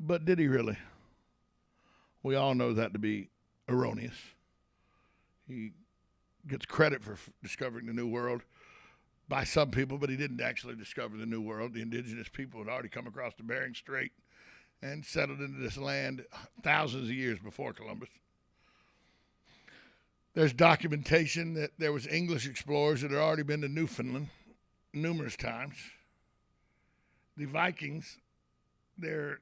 But did he really? We all know that to be erroneous. He gets credit for discovering the New World by some people, but he didn't actually discover the New World. The indigenous people had already come across the Bering Strait and settled into this land thousands of years before Columbus. There's documentation that there was English explorers that had already been to Newfoundland numerous times. The Vikings, there's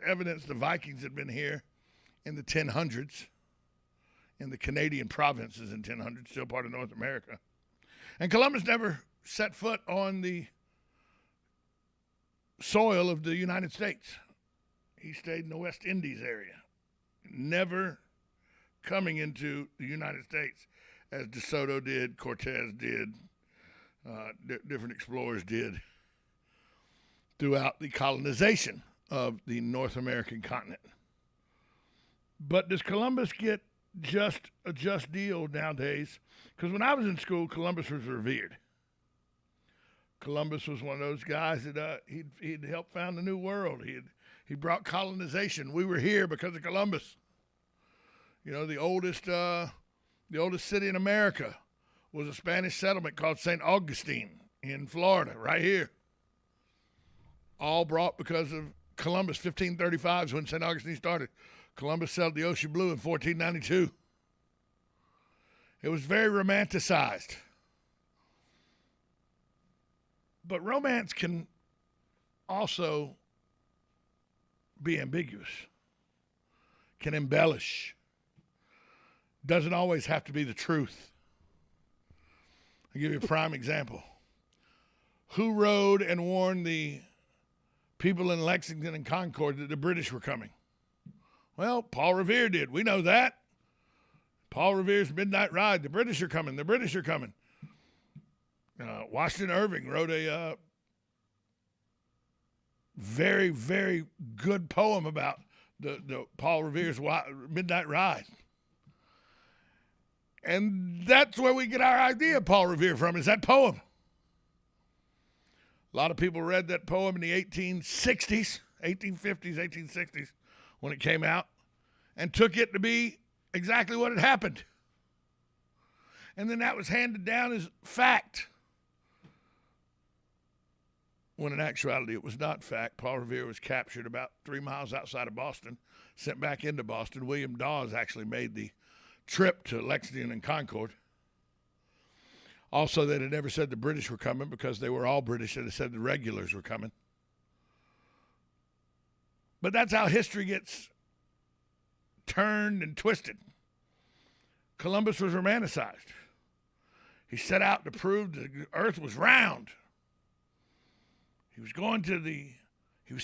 evidence the Vikings had been here in the 1000s, in the Canadian provinces in 1000, still part of North America. And Columbus never set foot on the soil of the United States. He stayed in the West Indies area, never coming into the United States as De Soto did, Cortez did, different explorers did throughout the colonization of the North American continent. But does Columbus get just a just deal nowadays? Because when I was in school, Columbus was revered. Columbus was one of those guys that he'd helped found the New World. He brought colonization. We were here because of Columbus. You know, the oldest city in America was a Spanish settlement called St. Augustine in Florida, right here. All brought because of Columbus. 1535 is when St. Augustine started. Columbus sailed the ocean blue in 1492. It was very romanticized. But romance can also be ambiguous, can embellish, doesn't always have to be the truth. I'll give you a prime example. Who rode and warned the people in Lexington and Concord that the British were coming? Well, Paul Revere did. We know that. Paul Revere's Midnight Ride. The British are coming. The British are coming. Washington Irving wrote a very, very good poem about the Paul Revere's Midnight Ride. And that's where we get our idea of Paul Revere from, is that poem. A lot of people read that poem in the 1860s, 1850s, 1860s, when it came out, and took it to be exactly what had happened. And then that was handed down as fact, when in actuality it was not fact. Paul Revere was captured about 3 miles outside of Boston, sent back into Boston. William Dawes actually made the trip to Lexington and Concord. Also, they had never said the British were coming because they were all British. They said the regulars were coming. But that's how history gets turned and twisted. Columbus was romanticized. He set out to prove that the earth was round. He was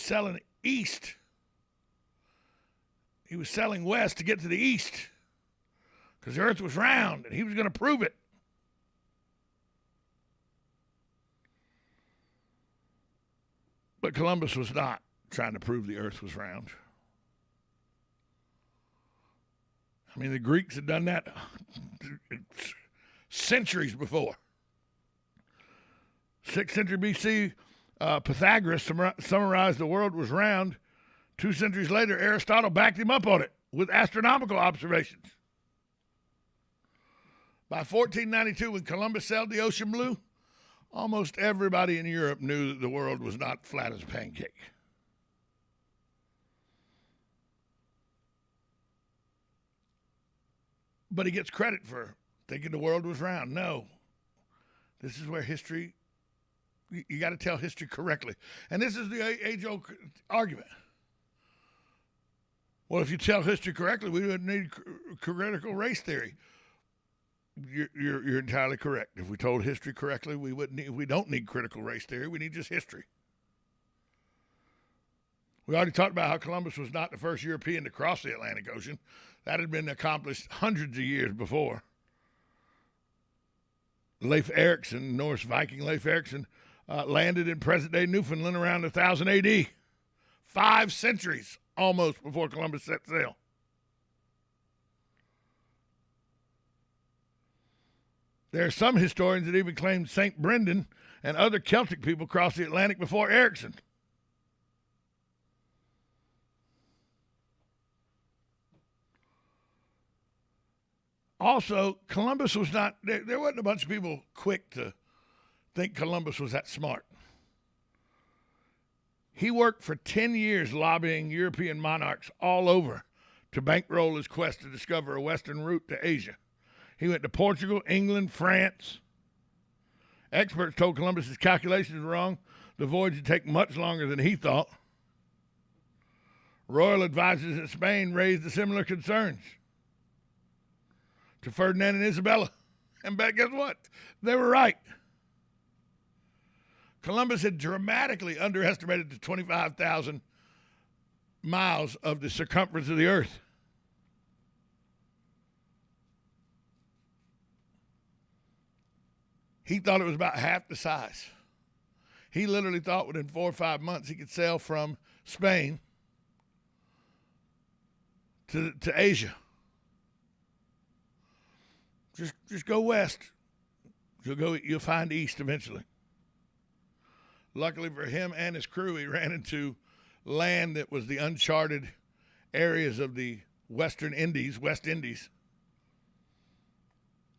selling east. He was selling west to get to the east because the earth was round and he was going to prove it. But Columbus was not trying to prove the earth was round. I mean, the Greeks had done that centuries before. 6th century BC, Pythagoras summarized the world was round. 2 centuries later, Aristotle backed him up on it with astronomical observations. By 1492, when Columbus sailed the ocean blue, almost everybody in Europe knew that the world was not flat as a pancake. But he gets credit for thinking the world was round. No. This is where history, you got to tell history correctly. And this is the age-old argument. Well, if you tell history correctly, we wouldn't need critical race theory. You're entirely correct. If we told history correctly, we don't need critical race theory. We need just history. We already talked about how Columbus was not the first European to cross the Atlantic Ocean. That had been accomplished hundreds of years before. Leif Erikson, Norse Viking Leif Erikson, landed in present-day Newfoundland around 1000 AD. 5 centuries almost before Columbus set sail. There are some historians that even claim St. Brendan and other Celtic people crossed the Atlantic before Erikson. Also, Columbus was not, there wasn't a bunch of people quick to think Columbus was that smart. He worked for 10 years lobbying European monarchs all over to bankroll his quest to discover a western route to Asia. He went to Portugal, England, France. Experts told Columbus his calculations were wrong. The voyage would take much longer than he thought. Royal advisors in Spain raised similar concerns to Ferdinand and Isabella. And guess what? They were right. Columbus had dramatically underestimated the 25,000 miles of the circumference of the earth. He thought it was about half the size. He literally thought within 4 or 5 months he could sail from Spain to Asia. Just go west. You'll find east eventually. Luckily for him and his crew, he ran into land that was the uncharted areas of the West Indies,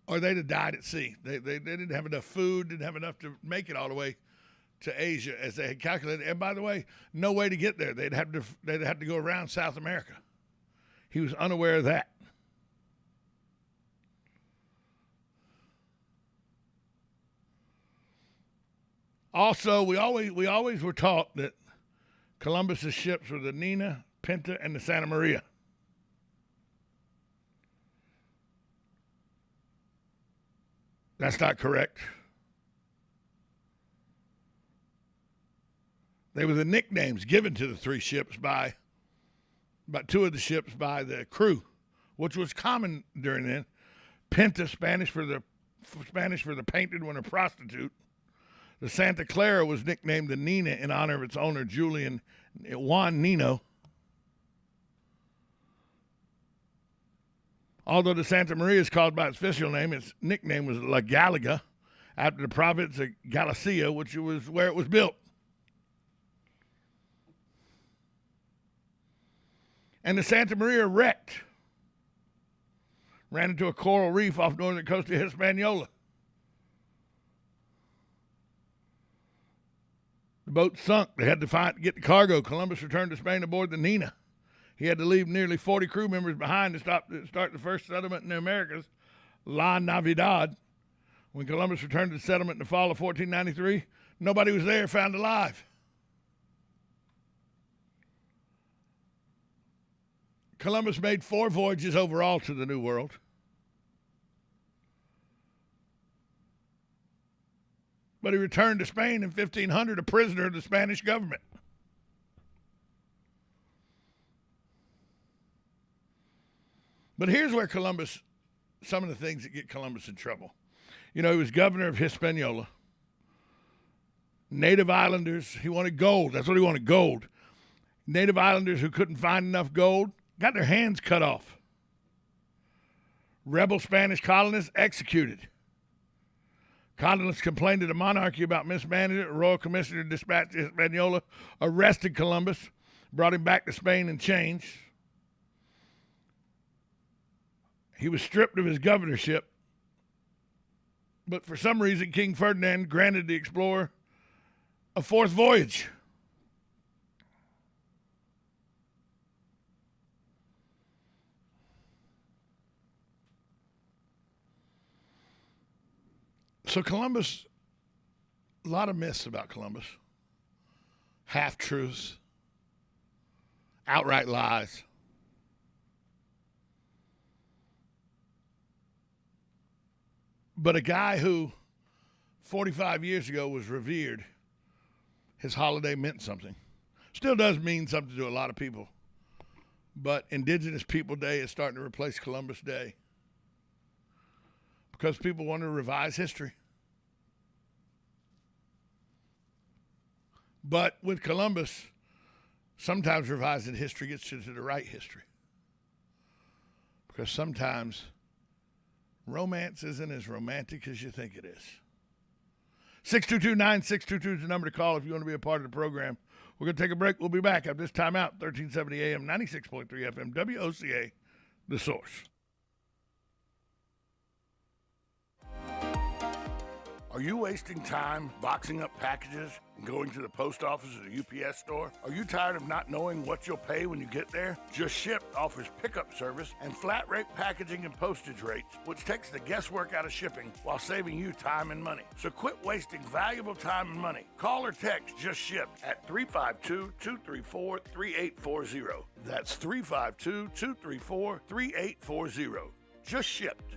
or they'd have died at sea. They didn't have enough food, didn't have enough to make it all the way to Asia as they had calculated. And by the way, no way to get there. They'd have to go around South America. He was unaware of that. Also, we always were taught that Columbus's ships were the Nina, Pinta, and the Santa Maria. That's not correct. They were the nicknames given to the three ships by two of the ships by the crew, which was common during then. Pinta, Spanish for the painted one or prostitute. The Santa Clara was nicknamed the Nina in honor of its owner, Juan Nino. Although the Santa Maria is called by its official name, its nickname was La Galaga, after the province of Galicia, which was where it was built. And the Santa Maria wrecked. Ran into a coral reef off northern coast of Hispaniola. The boat sunk. They had to get the cargo. Columbus returned to Spain aboard the Nina. He had to leave nearly 40 crew members behind to start the first settlement in the Americas, La Navidad. When Columbus returned to the settlement in the fall of 1493, nobody was there found alive. Columbus made 4 voyages overall to the New World. But he returned to Spain in 1500 a prisoner of the Spanish government. But here's where some of the things that get Columbus in trouble. You know, he was governor of Hispaniola. Native islanders, he wanted gold. That's what he wanted, gold. Native islanders who couldn't find enough gold got their hands cut off. Rebel Spanish colonists executed. Colonists complained to the monarchy about mismanagement. A royal commissioner dispatched to Hispaniola, arrested Columbus, brought him back to Spain in chains. He was stripped of his governorship, but for some reason, King Ferdinand granted the explorer a 4th voyage. So Columbus, a lot of myths about Columbus, half-truths, outright lies. But a guy who 45 years ago was revered, his holiday meant something. Still does mean something to a lot of people. But Indigenous People Day is starting to replace Columbus Day because people want to revise history. But with Columbus, sometimes revising history gets you to the right history. Because sometimes romance isn't as romantic as you think it is. 622-9622 is the number to call if you want to be a part of the program. We're going to take a break. We'll be back at this time out, 1370 AM, 96.3 FM, WOCA, The Source. Are you wasting time boxing up packages and going to the post office or the UPS store? Are you tired of not knowing what you'll pay when you get there? Just Ship offers pickup service and flat rate packaging and postage rates, which takes the guesswork out of shipping while saving you time and money. So quit wasting valuable time and money. Call or text Just Ship at 352-234-3840. That's 352-234-3840. Just Shipped.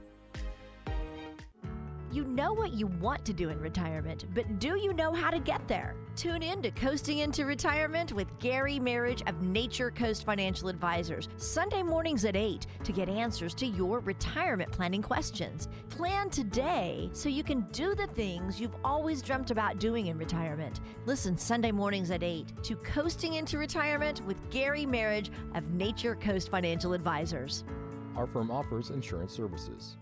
You know what you want to do in retirement, but do you know how to get there? Tune in to Coasting into Retirement with Gary Marriage of Nature Coast Financial Advisors, Sunday mornings at 8 to get answers to your retirement planning questions. Plan today so you can do the things you've always dreamt about doing in retirement. Listen Sunday mornings at 8 to Coasting into Retirement with Gary Marriage of Nature Coast Financial Advisors. Our firm offers insurance services.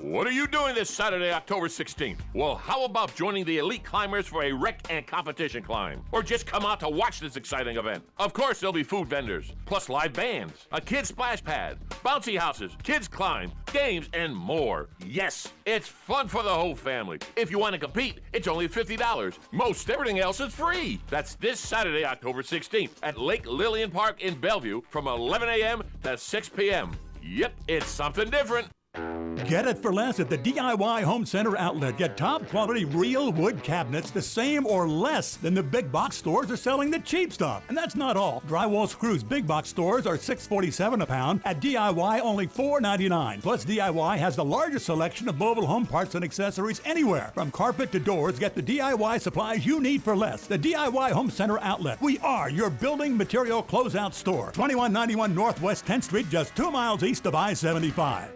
What are you doing this Saturday, October 16th? Well, how about joining the elite climbers for a rec and competition climb? Or just come out to watch this exciting event. Of course, there'll be food vendors, plus live bands, a kids splash pad, bouncy houses, kids climb, games, and more. Yes, it's fun for the whole family. If you want to compete, it's only $50. Most everything else is free. That's this Saturday, October 16th at Lake Lillian Park in Bellevue from 11 a.m. to 6 p.m. Yep, it's something different. Get it for less at the DIY Home Center outlet. Get top quality real wood cabinets the same or less than the big box stores are selling the cheap stuff. And that's not all. Drywall screws big box stores are $6.47 a pound. At DIY only $4.99. Plus DIY has the largest selection of mobile home parts and accessories anywhere. From carpet to doors, get the DIY supplies you need for less. The DIY Home Center outlet. We are your building material closeout store. 2191 Northwest 10th Street, just 2 miles east of I-75.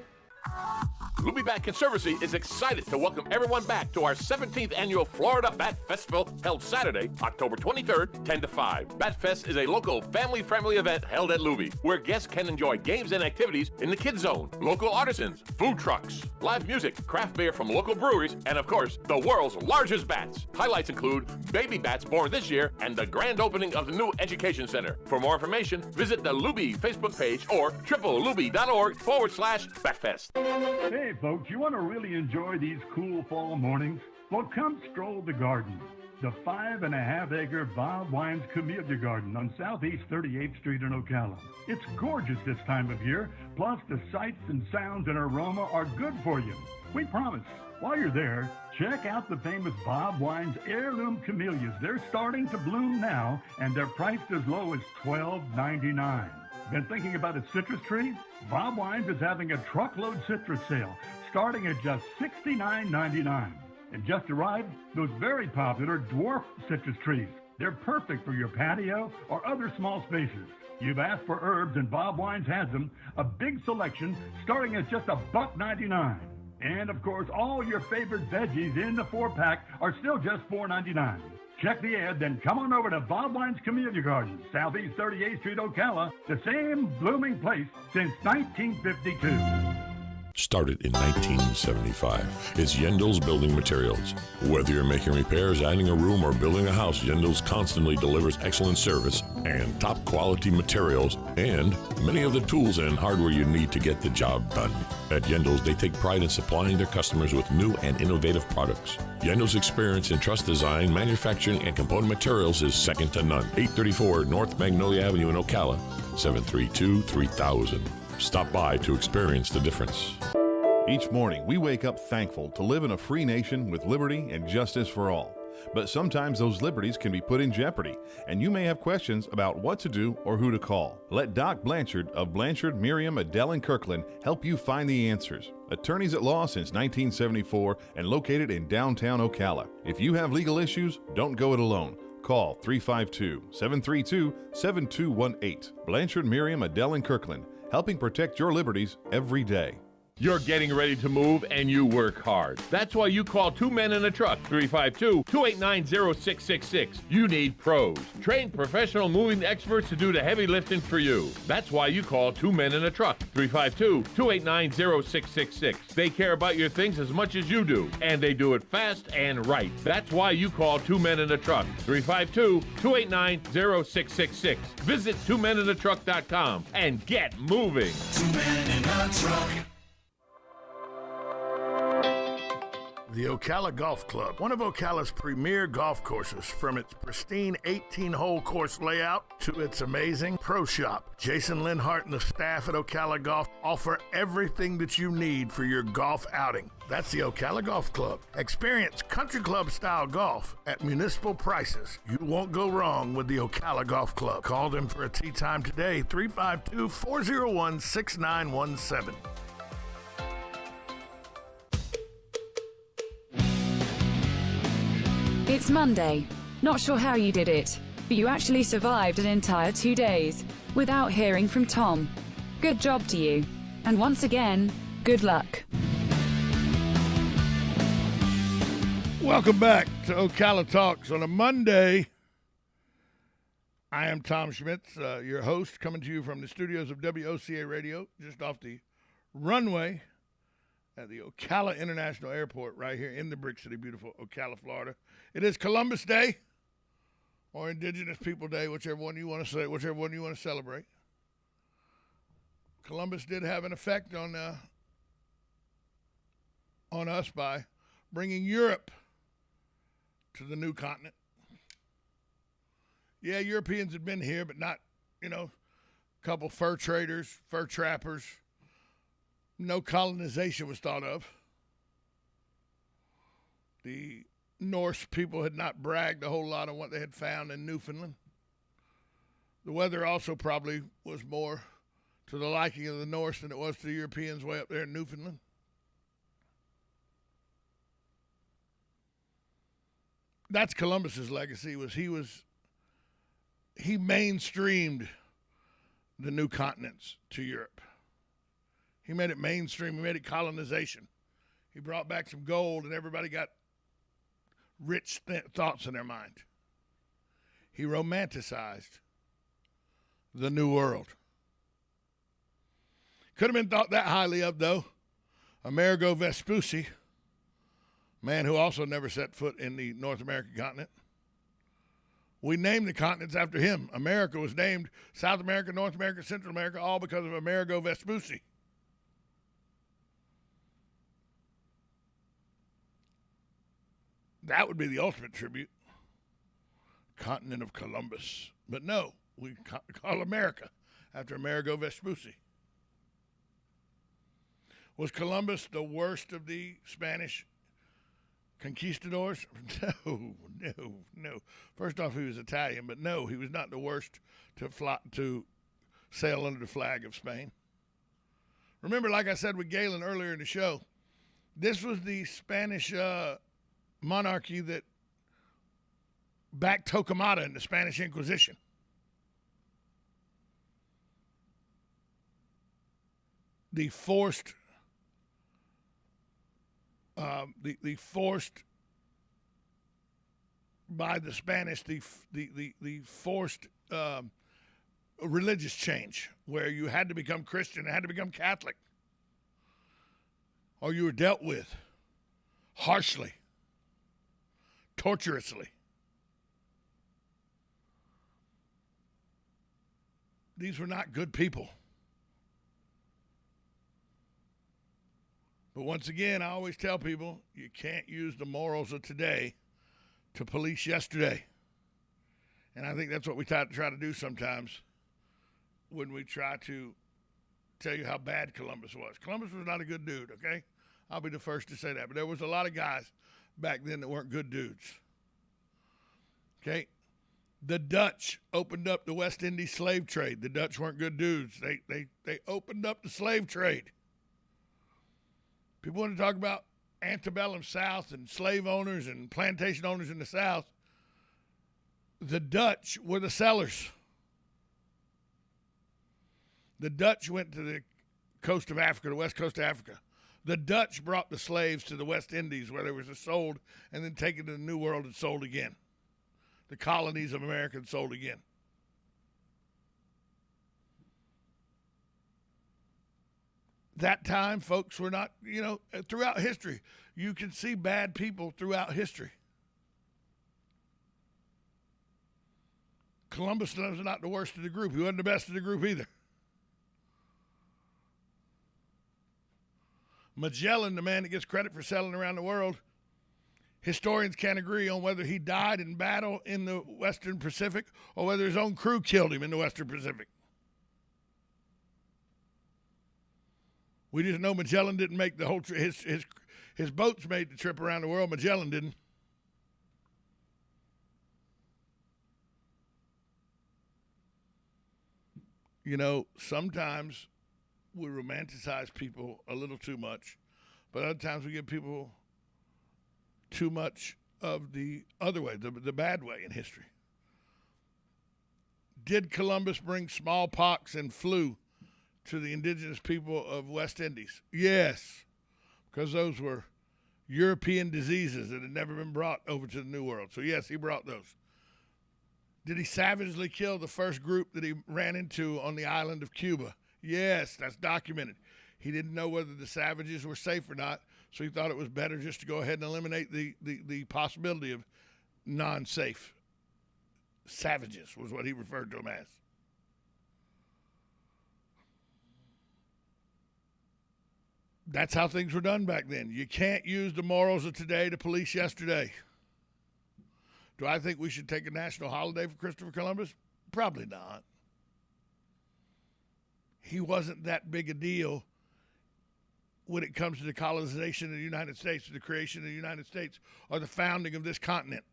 Luby Bat Conservancy is excited to welcome everyone back to our 17th annual Florida Bat Festival held Saturday, October 23rd, 10 to 5. Bat Fest is a local family-friendly event held at Luby, where guests can enjoy games and activities in the kids zone, local artisans, food trucks, live music, craft beer from local breweries, and of course, the world's largest bats. Highlights include baby bats born this year and the grand opening of the new Education Center. For more information, visit the Luby Facebook page or www.luby.org/Batfest. Hey folks, you want to really enjoy these cool fall mornings? Well, come stroll the garden. The 5.5-acre Bob Wine's Camellia Garden on Southeast 38th Street in Ocala. It's gorgeous this time of year, plus the sights and sounds and aroma are good for you. We promise. While you're there, check out the famous Bob Wine's heirloom camellias. They're starting to bloom now, and they're priced as low as $12.99. Been thinking about a citrus tree? Bob Wines is having a truckload citrus sale, starting at just $69.99. And just arrived, those very popular dwarf citrus trees. They're perfect for your patio or other small spaces. You've asked for herbs, and Bob Wines has them. A big selection, starting at just $1.99. And of course, all your favorite veggies in the 4-pack are still just $4.99. Check the ad, then come on over to Bob Wine's Camellia Garden, Southeast 38th Street, Ocala, the same blooming place since 1952. Started in 1975. It's Yendel's Building Materials. Whether you're making repairs, adding a room, or building a house, Yendel's constantly delivers excellent service and top quality materials and many of the tools and hardware you need to get the job done. At Yendel's, they take pride in supplying their customers with new and innovative products. Yendel's experience in truss design, manufacturing, and component materials is second to none. 834 North Magnolia Avenue in Ocala, 732-3000. Stop by to experience the difference. Each morning, we wake up thankful to live in a free nation with liberty and justice for all. But sometimes those liberties can be put in jeopardy, and you may have questions about what to do or who to call. Let Doc Blanchard of Blanchard, Miriam, Adele, and Kirkland help you find the answers. Attorneys at law since 1974 and located in downtown Ocala. If you have legal issues, don't go it alone. Call 352-732-7218. Blanchard, Miriam, Adele, and Kirkland, helping protect your liberties every day. You're getting ready to move and you work hard. That's why you call Two Men in a Truck, 352-289-0666. You need pros. Trained professional moving experts to do the heavy lifting for you. That's why you call Two Men in a Truck, 352-289-0666. They care about your things as much as you do, and they do it fast and right. That's why you call Two Men in a Truck, 352-289-0666. Visit twomeninatruck.com and get moving. Two Men in a Truck. The Ocala Golf Club, one of Ocala's premier golf courses, from its pristine 18-hole course layout to its amazing pro shop. Jason Linhart and the staff at Ocala Golf offer everything that you need for your golf outing. That's the Ocala Golf Club. Experience country club style golf at municipal prices. You won't go wrong with the Ocala Golf Club. Call them for a tee time today, 352-401-6917. It's Monday. Not sure how you did it, but you actually survived an entire 2 days without hearing from Tom. Good job to you. And once again, good luck. Welcome back to Ocala Talks on a Monday. I am Tom Schmitz, your host, coming to you from the studios of WOCA Radio, just off the runway at the Ocala International Airport right here in the Brick City, beautiful Ocala, Florida. It is Columbus Day, or Indigenous People Day, whichever one you want to say, whichever one you want to celebrate. Columbus did have an effect on us by bringing Europe to the new continent. Yeah, Europeans had been here, but not, a couple fur traders, fur trappers. No colonization was thought of. The Norse people had not bragged a whole lot on what they had found in Newfoundland. The weather also probably was more to the liking of the Norse than it was to the Europeans way up there in Newfoundland. That's Columbus's legacy. He mainstreamed the new continents to Europe. He made it mainstream. He made it colonization. He brought back some gold, and everybody got rich thoughts in their mind. He romanticized the New World. Could have been thought that highly of, though. Amerigo Vespucci, man who also never set foot in the North American continent. We named the continents after him. America was named South America, North America, Central America, all because of Amerigo Vespucci. That would be the ultimate tribute. Continent of Columbus. But no, we call America after Amerigo Vespucci. Was Columbus the worst of the Spanish conquistadors? No. First off, he was Italian, but no, he was not the worst to sail under the flag of Spain. Remember, like I said with Galen earlier in the show, this was the Spanish monarchy that backed Torquemada in the Spanish Inquisition. The forced by the Spanish, the forced religious change, where you had to become Christian, had to become Catholic, or you were dealt with harshly, torturously. These were not good people. But once again, I always tell people, you can't use the morals of today to police yesterday. And I think that's what we try to do sometimes when we try to tell you how bad Columbus was. Columbus was not a good dude, okay? I'll be the first to say that. But there was a lot of guys back then that weren't good dudes. Okay? The Dutch opened up the West Indies slave trade. The Dutch weren't good dudes. They opened up the slave trade. People want to talk about antebellum South and slave owners and plantation owners in the South. The Dutch were the sellers. The Dutch went to the coast of Africa, the west coast of Africa. The Dutch brought the slaves to the West Indies, where they were sold and then taken to the New World and sold again. The colonies of America and sold again. That time, folks were not, throughout history, you can see bad people throughout history. Columbus was not the worst of the group. He wasn't the best of the group either. Magellan, the man that gets credit for sailing around the world, Historians can't agree on whether he died in battle in the Western Pacific or whether his own crew killed him in the Western Pacific. We just know Magellan didn't make the whole his boats made the trip around the world. Magellan didn't. You know, sometimes we romanticize people a little too much, but other times we give people too much of the other way, the bad way in history. Did Columbus bring smallpox and flu to the indigenous people of West Indies? Yes, because those were European diseases that had never been brought over to the New World. So yes, he brought those. Did he savagely kill the first group that he ran into on the island of Cuba? Yes, that's documented. He didn't know whether the savages were safe or not, so he thought it was better just to go ahead and eliminate the possibility of non-safe savages, was what he referred to them as. That's how things were done back then. You can't use the morals of today to police yesterday. Do I think we should take a national holiday for Christopher Columbus? Probably not. He wasn't that big a deal when it comes to the colonization of the United States, or the creation of the United States, or the founding of this continent.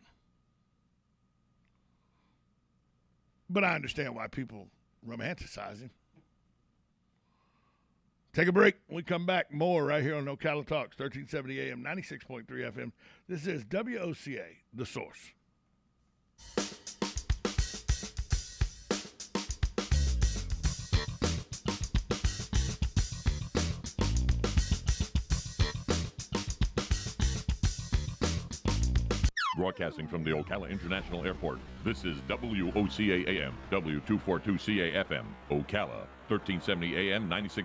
But I understand why people romanticize him. Take a break. When we come back, more right here on Ocala Talks, 1370 AM, 96.3 FM. This is WOCA, The Source. Broadcasting from the Ocala International Airport, this is WOCA AM, W242CA FM, Ocala, 1370 AM, 96.3